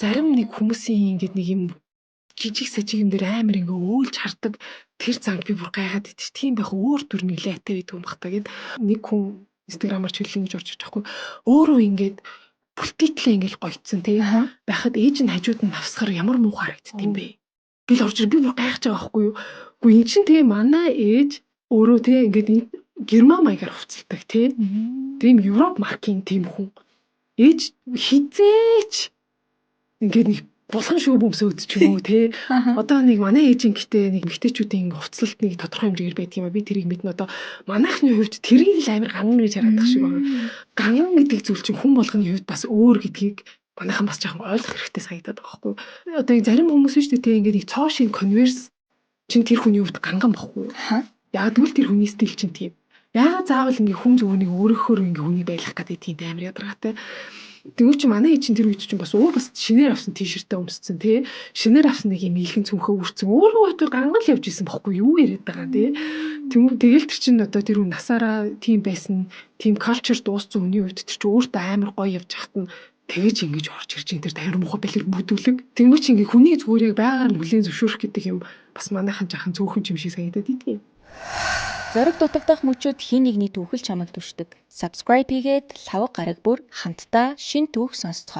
зарим нэг хүмүүсийн ингээд нэг юм жижиг сажиг юм дээр амар ингээ өөлж хардаг тэр занг би бүр гайхаад идэж тийм байх өөр төр нэг лайтай байдаг юм бах та гэд нэг хүн инстаграмаар чөлөө гэж орж иж байхгүй өөрөө ингээд бүлтийтлээ ингээл гоёцсон тий байхад ээж нь хажууд нь навсахаар ямар муу харагдд юм бэ гэл орж би бүр гайхаж байгаа байхгүй юу үгүй эн чин тий манай ээж өөрөө тий ингээд герман маягаар хувцалдаг тий тийм Европ маркийн тийм хүн ээж хизээч ингээд нэг булхан шүү бөмсөөд ч юм уу те одоо нэг манай ээжийн гэтээ нэг эмэгтэйчүүдийн хувцалт нэг тодорхой хэмжээгээр байдаг юм а би тэрийг мэднэ одоо манайхны хувьд тэрийг л амар ганган гэж харагдах шиг байна ганган гэдэг зүйл чинь хүн болгоны хувьд бас өөр гэдгийг манайхан бас жоохон ойлгох хэрэгтэй санагдаад байгаа байхгүй одоо зарим хүмүүс шүү дээ те ингээд нэг цоошин конверс чинь тэр хүний хувьд ганган бохгүй яг тэгвэл тэр хүний стил чинь тийм яагаад заавал ингээ хүн зөвхөн өөрөөхөр ингээ хүний байлгах гэдэг тийм амар ядаргатай тэгвэл чи манай ээж чинь тэр үед чинь бас бас шинээр авсан тишэртээ өмссөн тий шинээр авсан нэг юм илхэн цүнхөө үрцэн өөрөө одоо ганган л явж исэн бохгүй юу яриад байгаа тий тэгэл тэр чинь одоо тэр хүн насаараа тийм байсан тийм калчер дууссан хүний үед тэр чинь өөртөө амар гоё явж хахад нь тэгэж ингэж орж ирж ин тэр тайр муухай бэлэр бүдүүлэг тэгвэл чи ингээ хүний зүгээр яг байгаар хүлээн зөвшөөрөх гэдэг юм бас манайхан жахан цөөхөн юм шиг санагдаад идэв. Зориг дутагдах мөчүүд хин нэгний түүхэл чамайг түшдэг. Subscribe хийгээд лавг гараг бүр хамтдаа шин түүх сонсцгоо.